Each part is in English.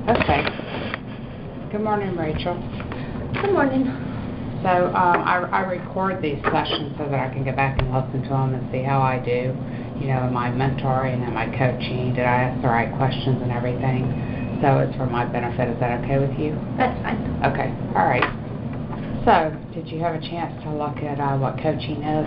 Okay. Good morning, Rachel. Good morning. So I record these sessions so that I can go back and listen to them and see how I do, in my mentoring and my coaching. Did I ask the right questions and everything? So it's for my benefit. Is that okay with you? That's fine. Okay. All right. So did you have a chance to look at what coaching is?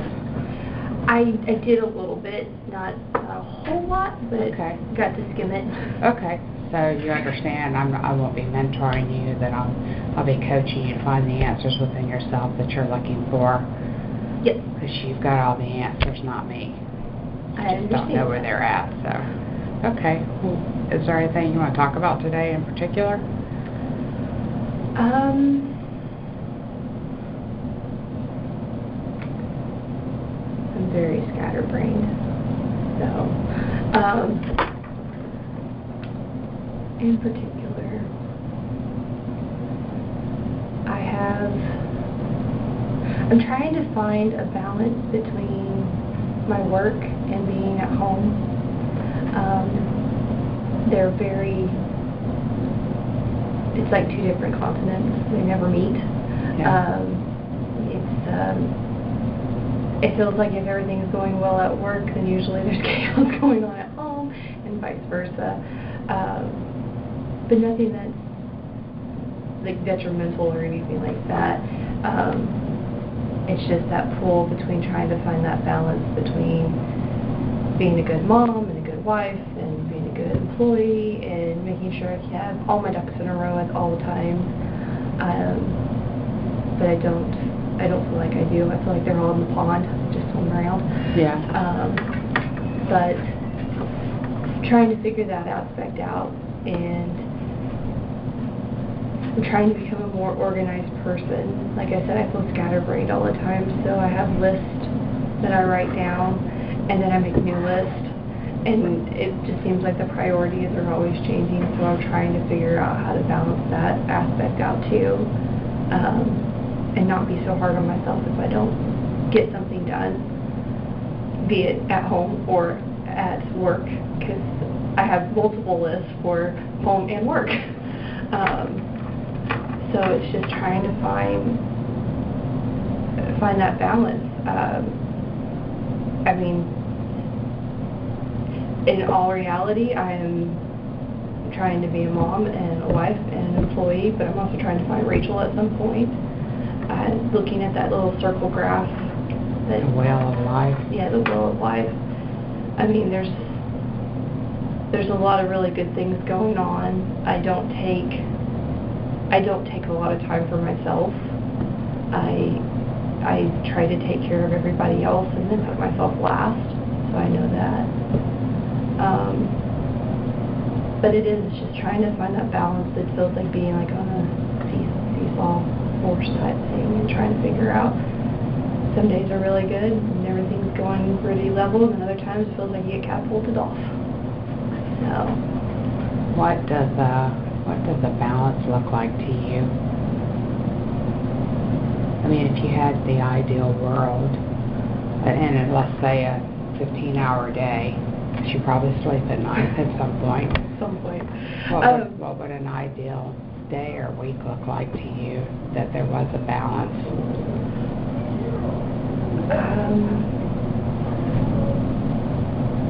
I did a little bit, not a whole lot, but okay. Got to skim it. Okay. So you understand I won't be mentoring you, that I'll be coaching you to find the answers within yourself that you're looking for. Yep. Because you've got all the answers, not me. I just don't know where they're at. So, okay. Well, is there anything you want to talk about today in particular? I'm very scatterbrained. So, in particular, I'm trying to find a balance between my work and being at home. It's like two different continents. They never meet. Yeah. It feels like if everything's going well at work, then usually there's chaos going on at home, and vice versa. But nothing that's like detrimental or anything like that. It's just that pull between trying to find that balance between being a good mom and a good wife and being a good employee and making sure I have all my ducks in a row at all times. But I don't feel like I do. I feel like they're all in the pond, just swimming around. Yeah. But trying to figure that aspect out, and I'm trying to become a more organized person. Like I said, I feel scatterbrained all the time, so I have lists that I write down, and then I make new lists, and it just seems like the priorities are always changing, so I'm trying to figure out how to balance that aspect out too, and not be so hard on myself if I don't get something done, be it at home or at work, because I have multiple lists for home and work. So it's just trying to find that balance. I mean, in all reality, I am trying to be a mom and a wife and an employee, but I'm also trying to find Rachel at some point. Looking at that little circle graph. The wheel of life. Yeah, the wheel of life. I mean, there's a lot of really good things going on. I don't take a lot of time for myself. I try to take care of everybody else and then put myself last, so I know that. But it's just trying to find that balance. It feels like being like on a seesaw horse type thing, and trying to figure out, some days are really good and everything's going pretty level, and other times it feels like you get catapulted off. So, what does a balance look like to you? I mean, if you had the ideal world, and let's say a 15-hour day, because you probably sleep at night at some point. What would an ideal day or week look like to you, that there was a balance?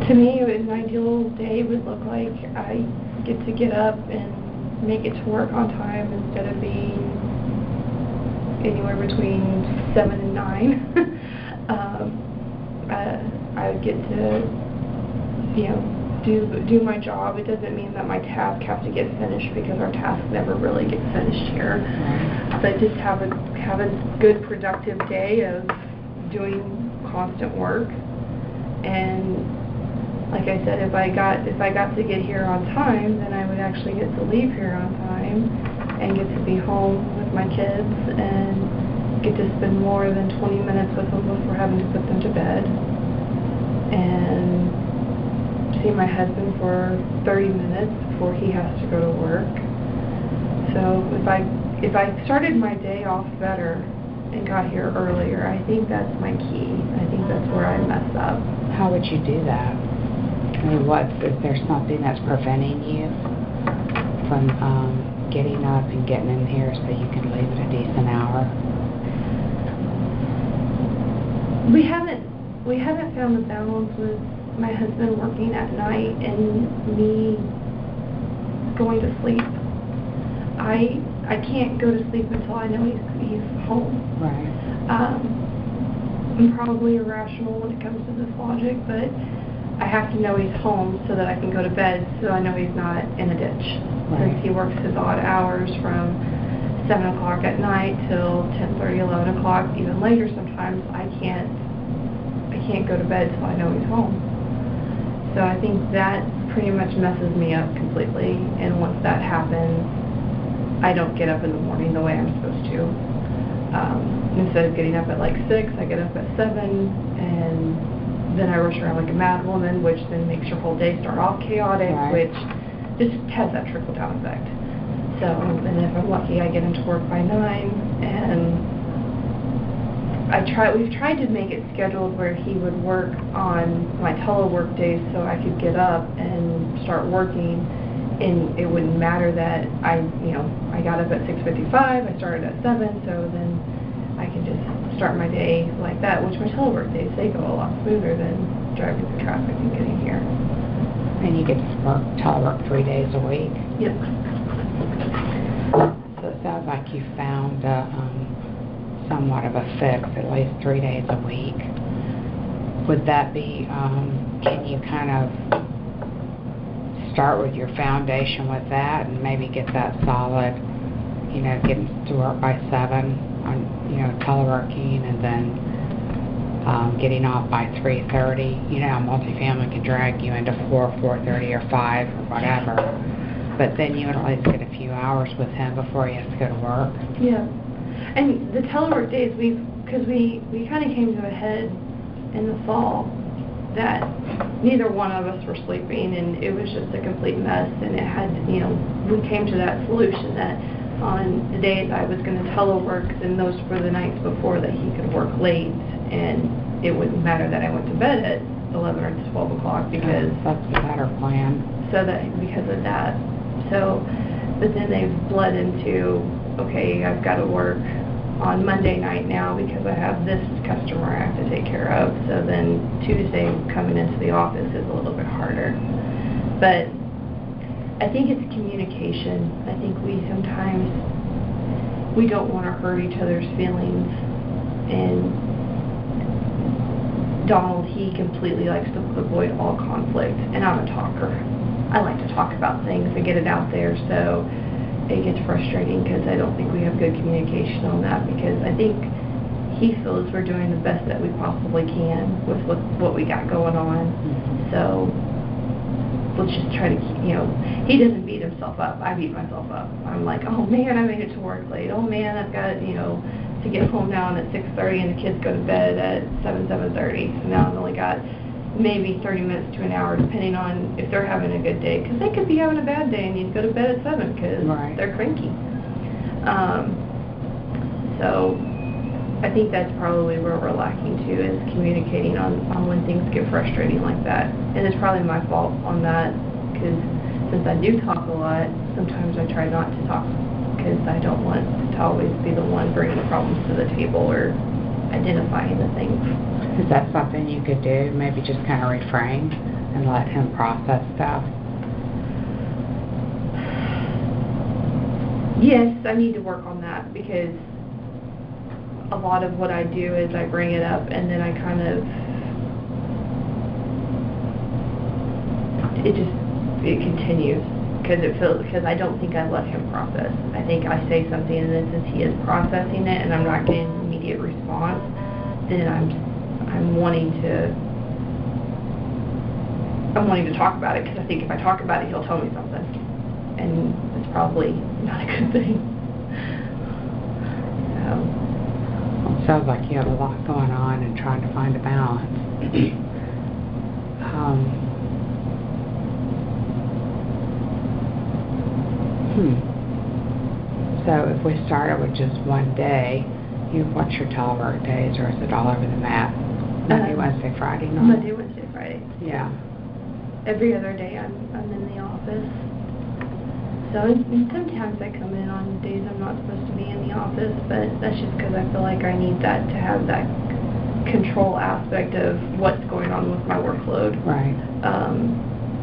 To me, an ideal day would look like I get up and make it to work on time instead of being anywhere between 7 and 9. I would get to, do my job. It doesn't mean that my tasks have to get finished, because our tasks never really get finished here. Right. But just have a good productive day of doing constant work. And like I said, if I got to get here on time, then I would actually get to leave here on time and get to be home with my kids and get to spend more than 20 minutes with them before having to put them to bed, and see my husband for 30 minutes before he has to go to work. So if I started my day off better and got here earlier, I think that's my key. I think that's where I mess up. How would you do that? I mean, is there something that's preventing you from getting up and getting in here so you can leave at a decent hour? We haven't found the balance with my husband working at night and me going to sleep. I can't go to sleep until I know he's home. Right. I'm probably irrational when it comes to this logic, but I have to know he's home so that I can go to bed so I know he's not in a ditch. Right. Since he works his odd hours from 7 o'clock at night till 10:30, 11 o'clock, even later sometimes, I can't go to bed till I know he's home. So I think that pretty much messes me up completely, and once that happens, I don't get up in the morning the way I'm supposed to. Instead of getting up at like 6, I get up at 7, and then I rush around like a mad woman, which then makes your whole day start off chaotic, Right. which just has that trickle-down effect. So, and if I'm lucky, I get into work by 9, and we've tried to make it scheduled where he would work on my telework days so I could get up and start working, and it wouldn't matter that I got up at 6:55, I started at 7, so then I can just start my day like that, which my telework days, they go a lot smoother than driving through traffic and getting here. And you get to work telework 3 days a week. Yep. So it sounds like you found somewhat of a fix, at least 3 days a week. Would that be, can you kind of start with your foundation with that and maybe get that solid, getting to work by 7 on, teleworking, and then getting off by 3:30? Multifamily can drag you into 4, 4:30, or 5, or whatever. But then you would at least get a few hours with him before he has to go to work. Yeah. And the telework days, because we kind of came to a head in the fall that neither one of us were sleeping, and it was just a complete mess, and it had, we came to that solution that on the days I was going to telework, then those were the nights before that he could work late, and it wouldn't matter that I went to bed at 11 or 12 o'clock because... That's a better plan. Because of that. So, but then they've bled into, okay, I've got to work on Monday night now because I have this customer I have to take care of. So then Tuesday coming into the office is a little bit harder. But I think it's communication. I think we don't want to hurt each other's feelings. And Donald, he completely likes to avoid all conflict. And I'm a talker. I like to talk about things and get it out there. So it gets frustrating because I don't think we have good communication on that, because I think he feels we're doing the best that we possibly can with what we got going on. Mm-hmm. So let's just try to keep, he doesn't beat himself up. I beat myself up. I'm like, oh man, I made it to work late. Oh man, I've got, to get home now, and at 6:30, and the kids go to bed at 7:30. So now I've only got maybe 30 minutes to an hour, depending on if they're having a good day, because they could be having a bad day and need to go to bed at 7 because Right. they're cranky. So I think that's probably where we're lacking too, is communicating on when things get frustrating like that. And it's probably my fault on that, because since I do talk a lot, sometimes I try not to talk because I don't want to always be the one bringing the problems to the table or identifying the things. Is that something you could do? Maybe just kind of refrain and let him process stuff? Yes, I need to work on that, because a lot of what I do is I bring it up and then I kind of, it continues, because I don't think I let him process. I think I say something, and then since he is processing it and I'm not getting an immediate response, then I'm wanting to talk about it, because I think if I talk about it, he'll tell me something, and it's probably not a good thing. So. It sounds like you have a lot going on and trying to find a balance. So if we started with just one day, what's your telework days, or is it all over the map? Monday, Wednesday, Friday, no? Monday, Wednesday, Friday. Yeah. Every other day I'm in the office. So, and sometimes I come in on days I'm not supposed to be in the office, but that's just because I feel like I need that to have that control aspect of what's going on with my workload. Right.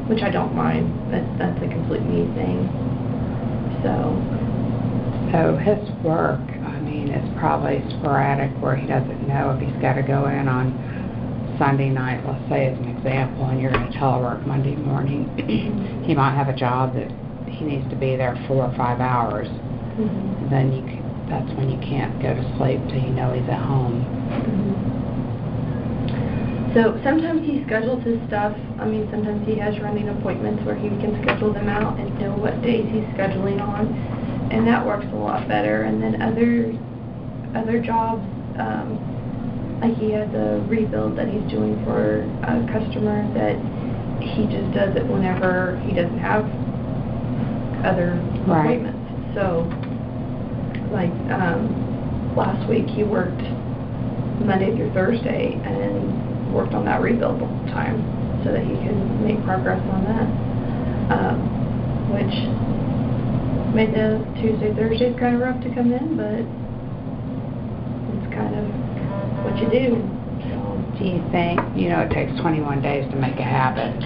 Which I don't mind. That's a complete me thing. So his work, I mean, is probably sporadic where he doesn't know if he's got to go in on Sunday night, let's say as an example, and you're going to telework Monday morning. He might have a job that he needs to be there 4 or 5 hours. Mm-hmm. Then that's when you can't go to sleep till you know he's at home. Mm-hmm. So sometimes he schedules his stuff. I mean, sometimes he has running appointments where he can schedule them out and know what days he's scheduling on, and that works a lot better. And then other jobs, like he has a rebuild that he's doing for a customer that he just does it whenever he doesn't have other appointments. So, like last week he worked Monday through Thursday and worked on that rebuild the whole time so that he can make progress on that, which made the Tuesday, Thursdays kind of rough to come in, but it's kind of what you do. So, do you think, it takes 21 days to make a habit,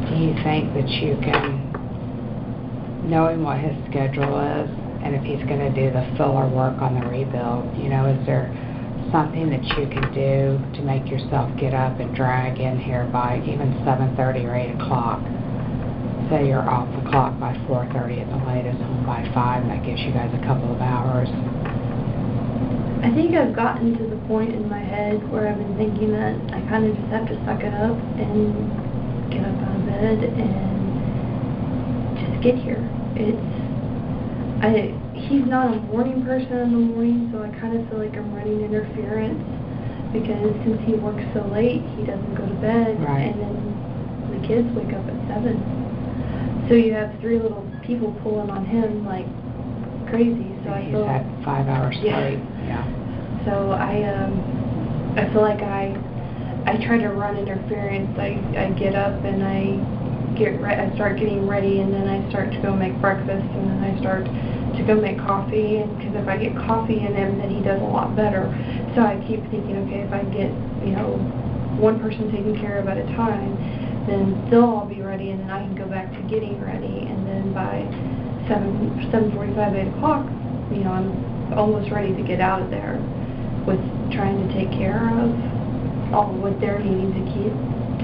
do you think that you can, knowing what his schedule is, and if he's going to do the filler work on the rebuild, is there something that you can do to make yourself get up and drag in here by even 7:30 or 8 o'clock? Say you're off the clock by 4:30 at the latest, home by 5, and that gives you guys a couple of hours. I think I've gotten to the point in my head where I've been thinking that I kind of just have to suck it up and get up out of bed and just get here. He's not a morning person in the morning, so I kind of feel like I'm running interference because since he works so late, he doesn't go to bed, right. And then the kids wake up at 7. So you have 3 little people pulling on him like crazy. So I feel had 5 hours sleep. Yeah. So I feel like I try to run interference. I get up and I start getting ready, and then I start to go make breakfast, and then I start to go make coffee, and because if I get coffee in him, then he does a lot better. So I keep thinking, okay, if I get one person taken care of at a time, then they'll all be ready, and then I can go back to getting ready, and then by 7:45, 8 o'clock, I'm almost ready to get out of there with trying to take care of all what they're needing to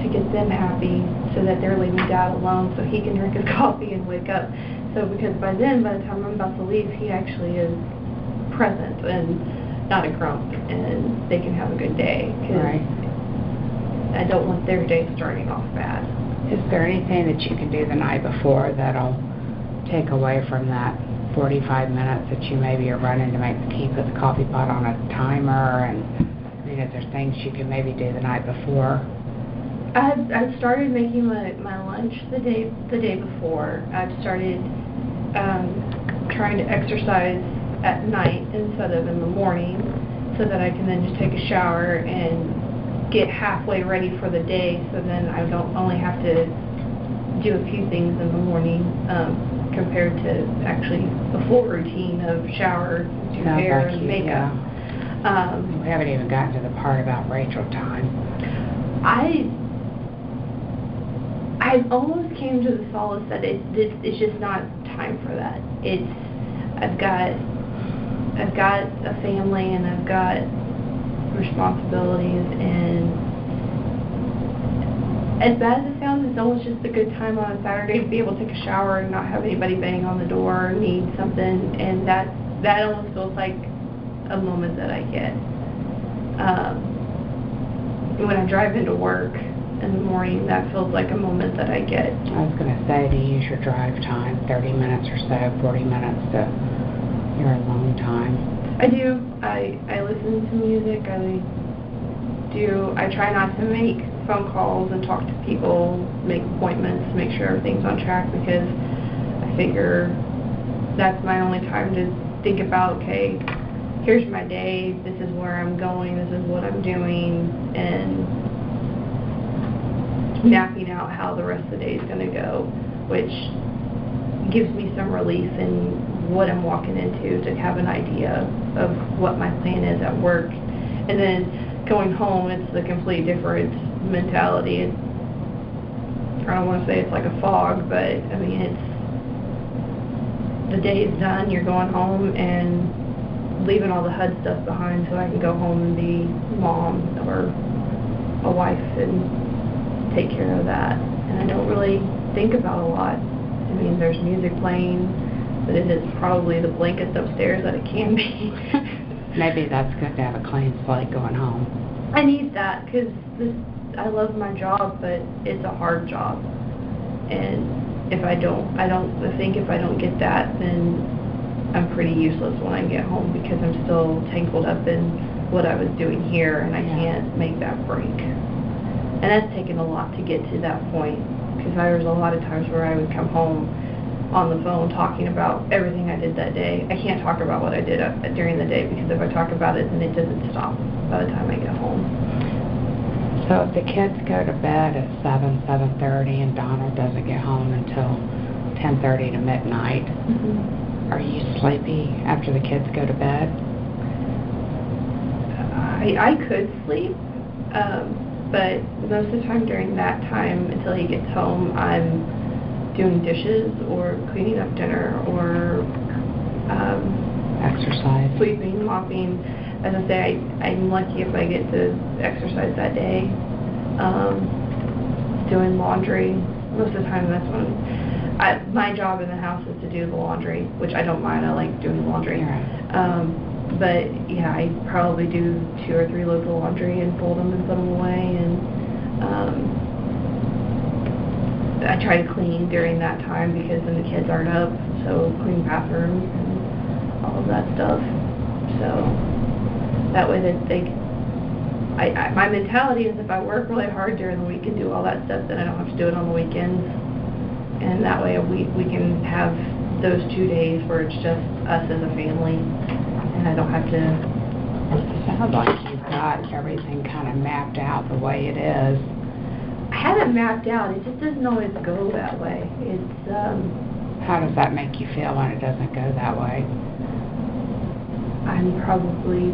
get them happy, so that they're leaving Dad alone so he can drink his coffee and wake up. So because by the time I'm about to leave, he actually is present and not a grump, and they can have a good day. Right. I don't want their day starting off bad. Is there anything that you can do the night before that'll take away from that 45 minutes that you maybe are running to keep the coffee pot on a timer? And is there things you can maybe do the night before? I've started making my lunch the day before. I've started trying to exercise at night instead of in the morning, so that I can then just take a shower and get halfway ready for the day, so then I don't only have to do a few things in the morning compared to actually a full routine of shower, do hair, and makeup. Yeah. We haven't even gotten to the part about Rachel time. I almost came to the solace that it's just not time for that. I've got a family, and I've got responsibilities, and as bad as it sounds, it's almost just a good time on a Saturday to be able to take a shower and not have anybody bang on the door or need something, and that almost feels like a moment that I get. When I drive into work in the morning, that feels like a moment that I get. I was going to say, to use your drive time, 30 minutes or so, 40 minutes to your alone time. I do. I listen to music. I try not to make phone calls and talk to people, make appointments, make sure everything's on track, because I figure that's my only time to think about, okay, here's my day, this is where I'm going, this is what I'm doing, and mapping out how the rest of the day is going to go, which gives me some relief in what I'm walking into, to have an idea of what my plan is at work. And then going home, it's a complete different mentality. I don't want to say it's like a fog, but I mean, it's the day's done, you're going home and leaving all the HUD stuff behind so I can go home and be mom or a wife and take care of that. And I don't really think about a lot. I mean, there's music playing, but it is probably the blankets upstairs that it can be. Maybe that's good to have a clean slate going home. I need that because I love my job, but it's a hard job. And if I think if I don't get that, then I'm pretty useless when I get home because I'm still tangled up in what I was doing here, and I can't make that break. And that's taken a lot to get to that point, because there was a lot of times where I would come home on the phone talking about everything I did that day. I can't talk about what I did during the day, because if I talk about it, then it doesn't stop by the time I get home. So if the kids go to bed at 7:30, and Donald doesn't get home until 10:30 to midnight, are you sleepy after the kids go to bed? I could sleep, but most of the time during that time until he gets home, I'm doing dishes or cleaning up dinner or exercise, sweeping, mopping. As I say, I'm lucky if I get to exercise that day. Doing laundry. Most of the time that's when my job in the house is to do the laundry, which I don't mind. I like doing laundry. Right. But yeah, I probably do 2 or 3 loads of laundry and fold them and put them away. And I try to clean during that time because then the kids aren't up. So clean bathrooms and all of that stuff. So that way that my mentality is if I work really hard during the week and do all that stuff, then I don't have to do it on the weekends. And that way we can have those 2 days where it's just us as a family, and I don't have to. It sounds like you've got everything kind of mapped out the way it is. I have it mapped out. It just doesn't always go that way. It's How does that make you feel when it doesn't go that way? I'm probably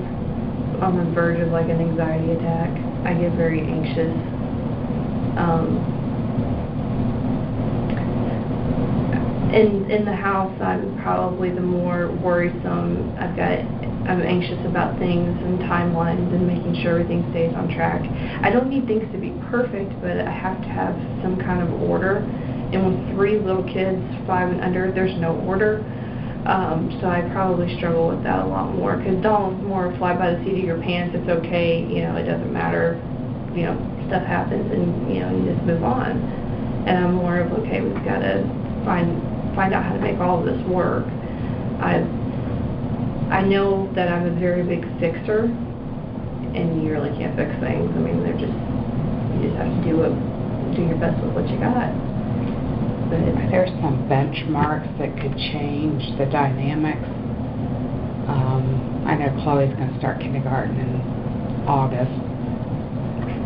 on the verge of like an anxiety attack. I get very anxious. In the house, I'm probably the more worrisome. I'm anxious about things and timelines and making sure everything stays on track. I don't need things to be perfect, but I have to have some kind of order. And with 3 little kids, 5 and under, there's no order. So I probably struggle with that a lot more, because Donald's more fly by the seat of your pants. It's okay, it doesn't matter, stuff happens, and you just move on. And I'm more of, okay, we've got to find out how to make all of this work. I know that I'm a very big fixer, and you really can't fix things. I mean, you just have to do your best with what you got. But there's some benchmarks that could change the dynamics. I know Chloe's going to start kindergarten in August.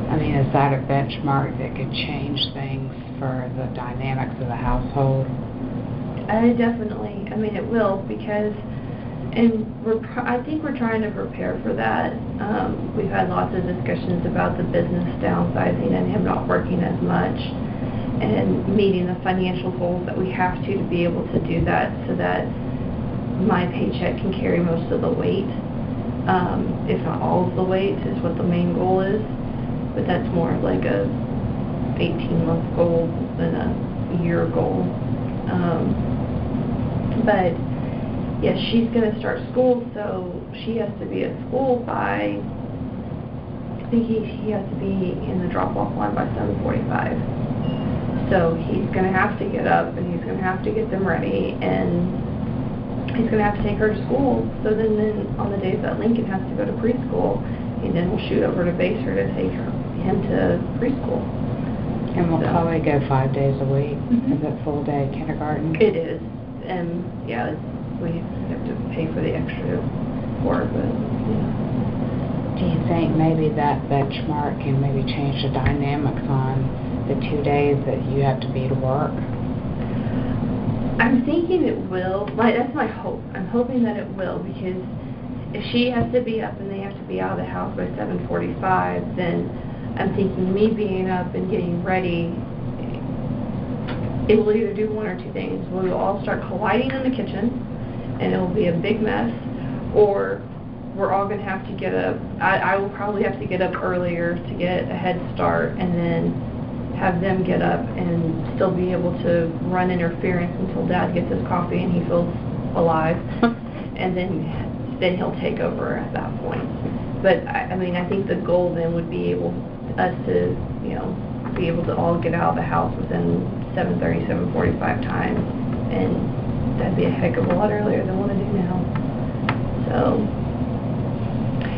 I mean, is that a benchmark that could change things for the dynamics of the household? Definitely. I mean, it will, because, I think we're trying to prepare for that. We've had lots of discussions about the business downsizing and him not working as much, and meeting the financial goals that we have to be able to do that, so that my paycheck can carry most of the weight, if not all of the weight, is what the main goal is. But that's more like a 18-month goal than a year goal. But yes, she's going to start school, so she has to be at school by, I think he has to be in the drop-off line by 7:45. So he's going to have to get up, and he's going to have to get them ready, and he's going to have to take her to school. So then on the days that Lincoln has to go to preschool, he then will shoot over to Baser to take him to preschool. And will Chloe go 5 days a week? Is it full day kindergarten? It is. And yeah, we have to pay for the extra work, but Do you think maybe that benchmark can maybe change the dynamics on the 2 days that you have to be to work? I'm thinking thinking it will. That's my hope. I'm hoping that it will, because if she has to be up and they have to be out of the house by 7:45, then I'm thinking me being up and getting ready, it will either do one or two things. We'll all start colliding in the kitchen, and it will be a big mess, or we're all going to have to get up. I will probably have to get up earlier to get a head start, and then have them get up and still be able to run interference until Dad gets his coffee and he feels alive, and then he'll take over at that point. But I mean, I think the goal then would be us to, be able to all get out of the house within 7:30, 7:45 time, and that'd be a heck of a lot earlier than what I do now. So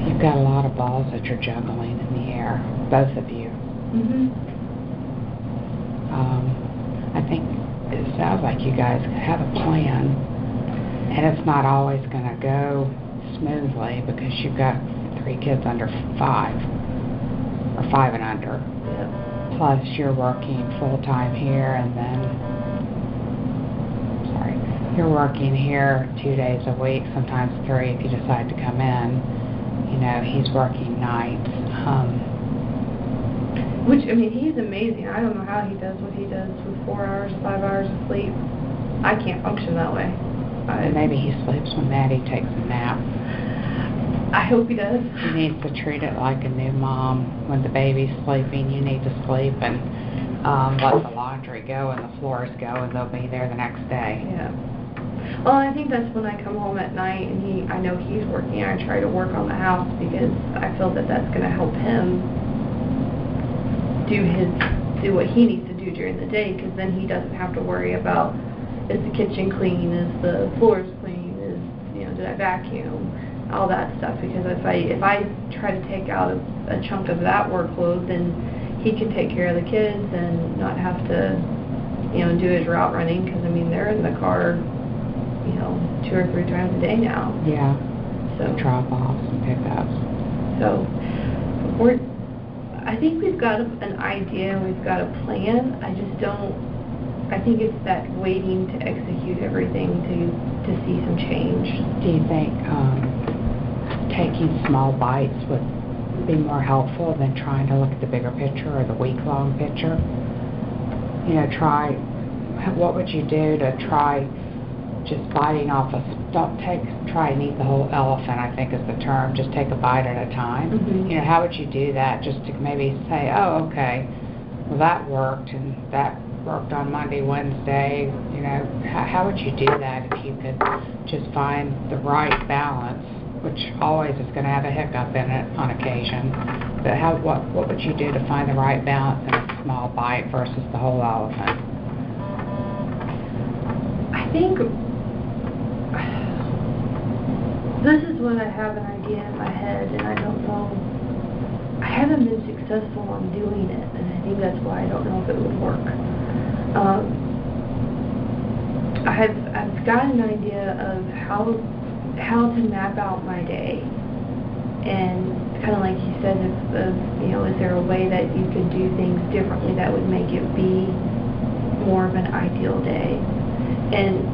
you've got a lot of balls that you're juggling in the air, both of you. I think it sounds like you guys have a plan, and it's not always going to go smoothly because you've got 3 kids under 5, or 5 and under. Yep. Plus you're working full-time here, and then, you're working here 2 days a week, sometimes 3 if you decide to come in. He's working nights. Which, I mean, he's amazing. I don't know how he does what he does with 4 hours, 5 hours of sleep. I can't function that way. Maybe he sleeps when Maddie takes a nap. I hope he does. He needs to treat it like a new mom. When the baby's sleeping, you need to sleep and let the laundry go and the floors go, and they'll be there the next day. Yeah. Well, I think that's when I come home at night and I know he's working. I try to work on the house because I feel that that's going to help him do what he needs to do during the day, because then he doesn't have to worry about, is the kitchen clean, is the floors clean, did I vacuum, all that stuff. Because if I try to take out a chunk of that workload, then he can take care of the kids and not have to do his route running, because I mean, they're in the car 2 or 3 times a day now. Yeah. So drop-offs and pickups. So I think we've got an idea, we've got a plan. I think it's that waiting to execute everything to see some change. Do you think taking small bites would be more helpful than trying to look at the bigger picture or the week-long picture? What would you do to try just biting off try and eat the whole elephant, I think is the term. Just take a bite at a time. Mm-hmm. How would you do that, just to maybe say, oh, okay, well, that worked, and that worked on Monday, Wednesday. How would you do that if you could just find the right balance, which always is going to have a hiccup in it on occasion, but what would you do to find the right balance in a small bite versus the whole elephant? I think this is what I have an idea in my head, and I don't know. I haven't been successful on doing it, and I think that's why I don't know if it would work. I've got an idea of how to map out my day, and kind of like you said, is there a way that you could do things differently that would make it be more of an ideal day? And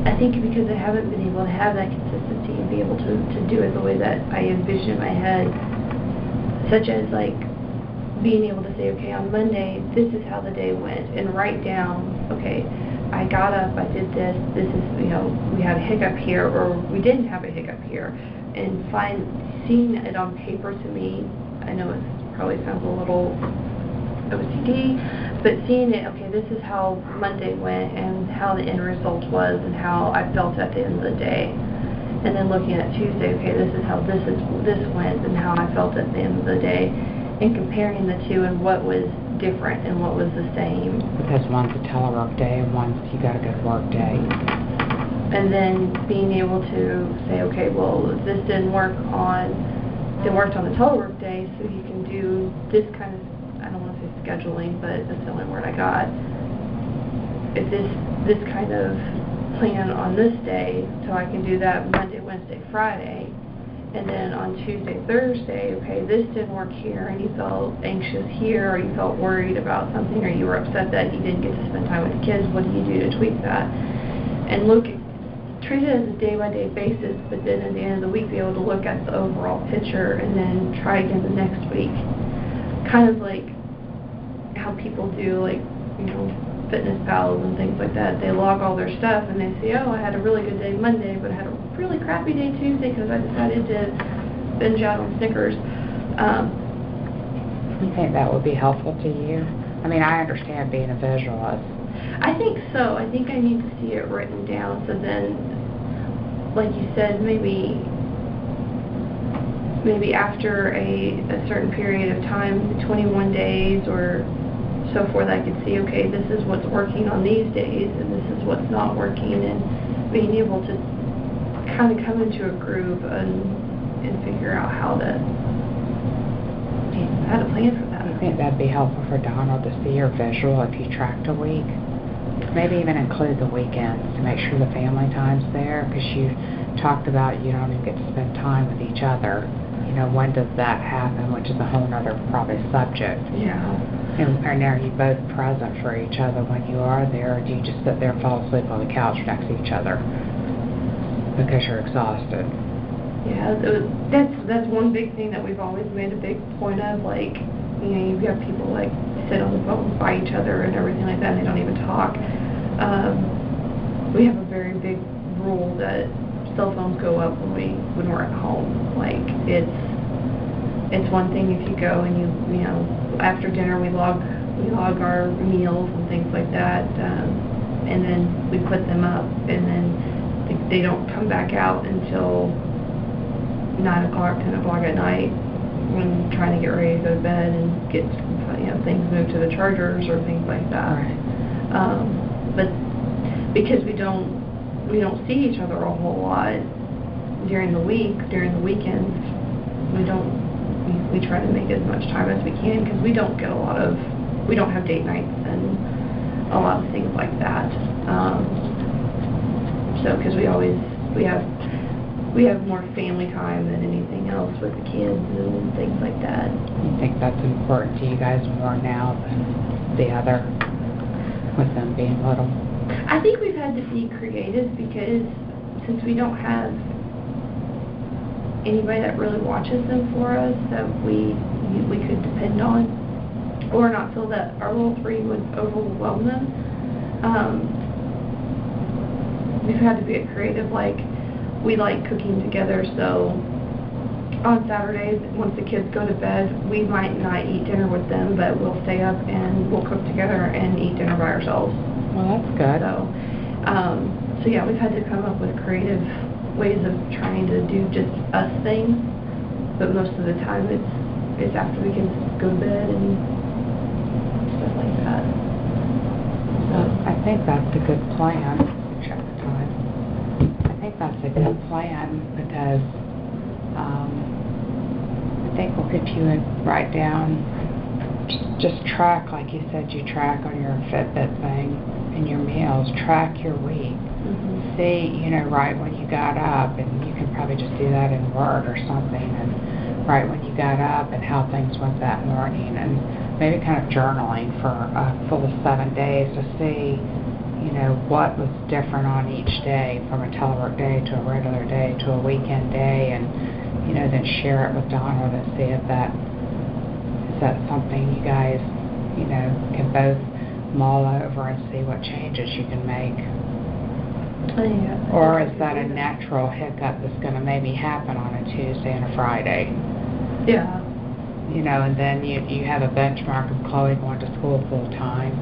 I think because I haven't been able to have that consistency and be able to do it the way that I envision in my head, such as like being able to say, okay, on Monday, this is how the day went, and write down, okay, I got up, I did this is, we had a hiccup here, or we didn't have a hiccup here, and seeing it on paper to me, I know it probably sounds a little OCD, but seeing it, okay, this is how Monday went and how the end result was and how I felt at the end of the day. And then looking at Tuesday, okay, this is how this went and how I felt at the end of the day, and comparing the two and what was different and what was the same. Because one's a telework day and one's you got a good work day. And then being able to say, okay, well, if this it worked on the telework day, so you can do this kind of, I don't want to say scheduling, but that's the only word I got. If this kind of plan on this day, so I can do that Monday, Wednesday, Friday, and then on Tuesday, Thursday, okay, this didn't work here, and you felt anxious here, or you felt worried about something, or you were upset that you didn't get to spend time with the kids, what do you do to tweak that? and treat it as a day-by-day basis, but then at the end of the week be able to look at the overall picture and then try again the next week. Kind of like how people do, like, Fitness Pals and things like that. They log all their stuff and they say, oh, I had a really good day Monday, but I had a really crappy day Tuesday because I decided to binge out on Snickers. You think that would be helpful to you? I mean, I understand being a visualist. I think so. I think I need to see it written down, so then, like you said, maybe after a certain period of time, 21 days or so forth, I could see, okay, this is what's working on these days and this is what's not working, and being able to kind of come into a groove and figure out how to plan for that. I think that'd be helpful for Donald to see your visual if you tracked a week. Maybe even include the weekends to make sure the family time's there, because you talked about you don't even get to spend time with each other. When does that happen, which is a whole other probably subject. Yeah. And are you both present for each other when you are there, or do you just sit there and fall asleep on the couch next to each other because you're exhausted? Yeah, that's one big thing that we've always made a big point of. Like, you've got people like sit on the phone by each other and everything like that, and they don't even talk. We have a very big rule that cell phones go up when we're at home. Like, it's one thing if you go and you after dinner we log our meals and things like that, and then we put them up, and then they don't come back out until 9 o'clock, 10 o'clock at night, when trying to get ready to go to bed and get things moved to the chargers or things like that. Right. But because we don't see each other a whole lot during the week, during the weekends, we try to make as much time as we can, because we don't have date nights and a lot of things like that. So because we have more family time than anything else with the kids and things like that. You think that's important to you guys more now than the other, with them being little? I think we've had to be creative, because since we don't have anybody that really watches them for us that we could depend on, or not feel that our little three would overwhelm them, we've had to be creative. Like, we like cooking together, so on Saturdays, once the kids go to bed, we might not eat dinner with them, but we'll stay up and we'll cook together and eat dinner by ourselves. Well, that's good. So yeah, we've had to come up with creative ways of trying to do just us things, but most of the time it's after we can go to bed and stuff like that. So I think that's a good plan. Check the time. I think that's a good plan, because I think if you would write down, just track, like you said, you track on your Fitbit thing and your meals, track your week. Mm-hmm. See, right when you got up, and you can probably just do that in Word or something, and right when you got up and how things went that morning, and maybe kind of journaling for a full 7 days to see, what was different on each day, from a telework day to a regular day to a weekend day, and, then share it with Donald and see if that's something you guys, can both mull over and see what changes you can make. Yeah, or is that a natural hiccup that's going to maybe happen on a Tuesday and a Friday? Yeah. And then you have a benchmark of Chloe going to school full time,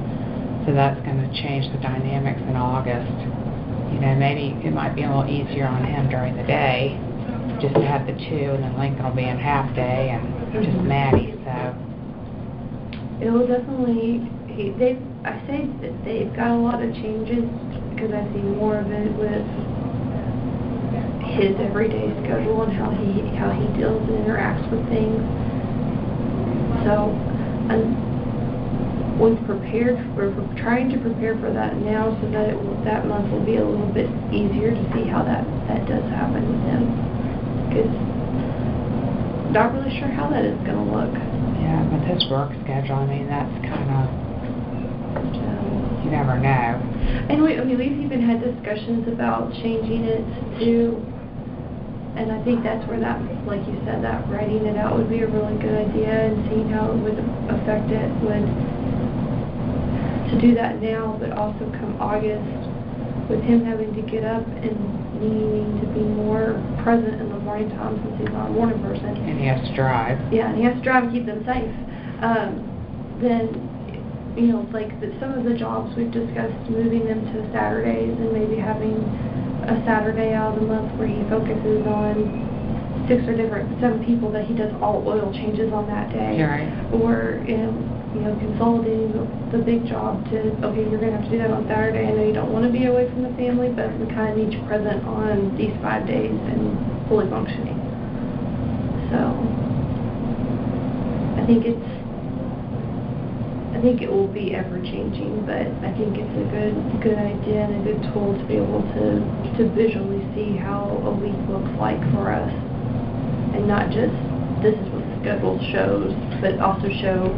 so that's going to change the dynamics in August. Maybe it might be a little easier on him during the day, just to have the two, and then Lincoln will be in half day, and just Maddie, so. It will definitely, I say that they've got a lot of changes, because I see more of it with his everyday schedule and how he deals and interacts with things. So, we're trying to prepare for that now, so that that month will be a little bit easier to see how that does happen with him. Because not really sure how that is going to look. Yeah, with his work schedule, that's kind of, you never know. And we've even had discussions about changing it to, and I think that's where that, like you said, that writing it out would be a really good idea, and seeing how it would affect it to do that now, but also come August, with him having to get up and needing to be more present in the morning time since he's not a morning person. And he has to drive. Yeah, and he has to drive and keep them safe. Then, you know, like some of the jobs we've discussed, moving them to Saturdays and maybe having a Saturday out of the month where he focuses on 7 people that he does all oil changes on that day. Right. Or, you know, consolidating the big job to, okay, you're going to have to do that on Saturday. I know you don't want to be away from the family, but we kind of need you present on these 5 days and fully functioning. So, I think it will be ever-changing, but I think it's a good idea and a good tool to be able to visually see how a week looks like for us. And not just, this is what the schedule shows, but also show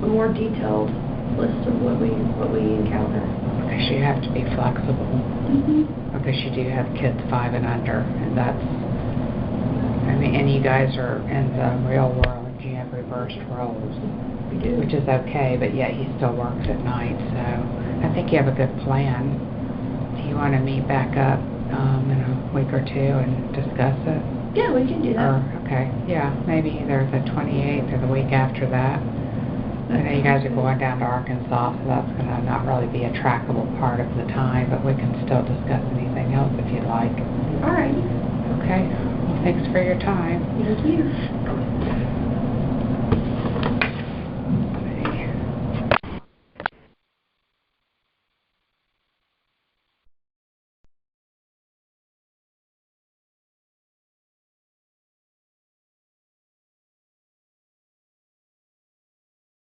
a more detailed list of what we encounter. Because you have to be flexible. Mm-hmm. Because you do have kids 5 and under, and that's, I mean, and you guys are in the real world, you have reversed roles. We do. Which is okay, but yet he still works at night, so I think you have a good plan. Do you want to meet back up in a week or 2 and discuss it? Yeah, we can do that. Okay, yeah, maybe either the 28th or the week after that. I know you guys are going down to Arkansas, so that's going to not really be a trackable part of the time, but we can still discuss anything else if you'd like. All right. Okay, well, thanks for your time. Thank you.